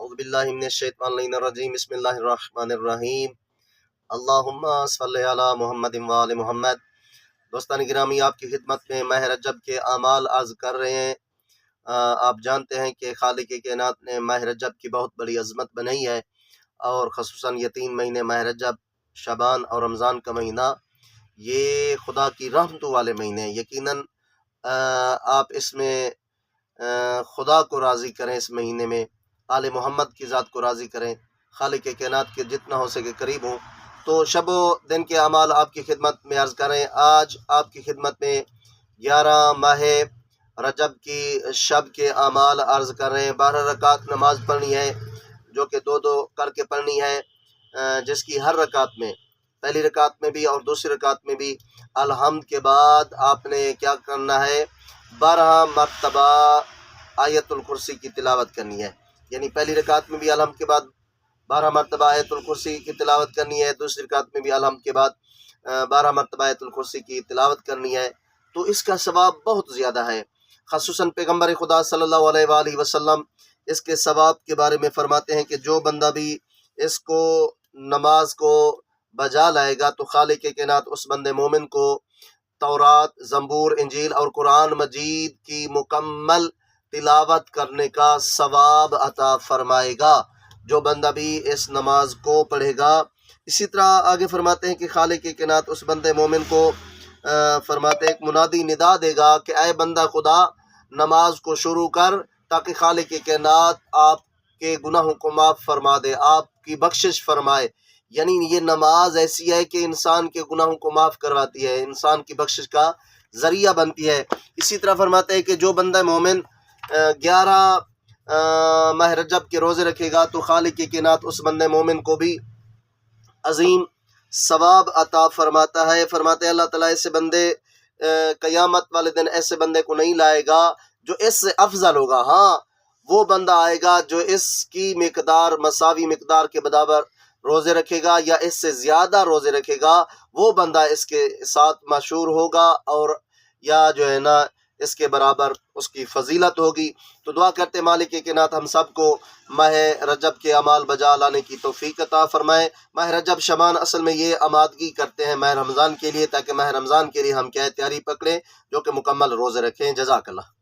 اعوذ باللہ من الشیطان الرجیم بسم اللہ الرحمن الرحیم اللہم صلی علی محمد و آل محمد۔ دوستان گرامی، آپ کی خدمت میں ماہ رجب کے اعمال عرض کر رہے ہیں۔ آپ جانتے ہیں کہ خالق کائنات نے ماہ رجب کی بہت بڑی عظمت بنائی ہے، اور خصوصاً یہ 3 مہینے ماہ رجب، شعبان اور رمضان کا مہینہ، یہ خدا کی رحمتوں والے مہینے ہیں۔ یقیناً آپ اس میں خدا کو راضی کریں، اس مہینے میں آل محمد کی ذات کو راضی کریں، خالق کائنات کے جتنا ہو سکے قریب ہوں۔ تو شب و دن کے اعمال آپ کی خدمت میں عرض کریں۔ آج آپ کی خدمت میں 11 ماہ رجب کی شب کے اعمال عرض کر رہے ہیں۔ 12 رکعت نماز پڑھنی ہے، جو کہ 2 کر کے پڑھنی ہے، جس کی ہر رکعت میں، پہلی رکعت میں بھی اور دوسری رکعت میں بھی، الحمد کے بعد آپ نے کیا کرنا ہے؟ 12 مرتبہ آیت الکرسی کی تلاوت کرنی ہے۔ یعنی پہلی رکعت میں بھی الحمد کے بعد 12 مرتبہ آیت الکرسی کی تلاوت کرنی ہے، دوسری رکعت میں بھی الحمد کے بعد 12 مرتبہ آیت الکرسی کی تلاوت کرنی ہے۔ تو اس کا ثواب بہت زیادہ ہے۔ خصوصاً پیغمبر خدا صلی اللہ علیہ وآلہ وسلم اس کے ثواب کے بارے میں فرماتے ہیں کہ جو بندہ بھی اس کو، نماز کو بجا لائے گا، تو خالق کائنات اس بندے مومن کو تورات، زبور، انجیل اور قرآن مجید کی مکمل تلاوت کرنے کا ثواب عطا فرمائے گا، جو بندہ بھی اس نماز کو پڑھے گا۔ اسی طرح آگے فرماتے ہیں کہ خالق کائنات اس بندے مومن کو فرماتے ہیں، ایک منادی ندا دے گا کہ اے بندہ خدا، نماز کو شروع کر، تاکہ خالق کائنات آپ کے گناہوں کو معاف فرما دے، آپ کی بخشش فرمائے۔ یعنی یہ نماز ایسی ہے کہ انسان کے گناہوں کو معاف کرواتی ہے، انسان کی بخشش کا ذریعہ بنتی ہے۔ اسی طرح فرماتے ہیں کہ جو بندہ مومن 11 ماہ رجب کے روزے رکھے گا، تو خالق کائنات اس بندے مومن کو بھی عظیم ثواب عطا فرماتا ہے۔ فرماتے ہیں اللہ تعالیٰ ایسے بندے قیامت والے دن ایسے بندے کو نہیں لائے گا جو اس سے افضل ہوگا، ہاں وہ بندہ آئے گا جو اس کی مقدار، مساوی مقدار کے برابر روزے رکھے گا، یا اس سے زیادہ روزے رکھے گا، وہ بندہ اس کے ساتھ مشہور ہوگا، اور یا جو ہے نا اس کے برابر اس کی فضیلت ہوگی۔ تو دعا کرتے مالک کائنات ہم سب کو ماہ رجب کے اعمال بجا لانے کی توفیق عطا فرمائے۔ ماہ رجب شعبان اصل میں یہ آمادگی کرتے ہیں ماہ رمضان کے لیے، تاکہ ماہ رمضان کے لیے ہم کیا تیاری پکڑیں، جو کہ مکمل روزے رکھیں۔ جزاک اللہ۔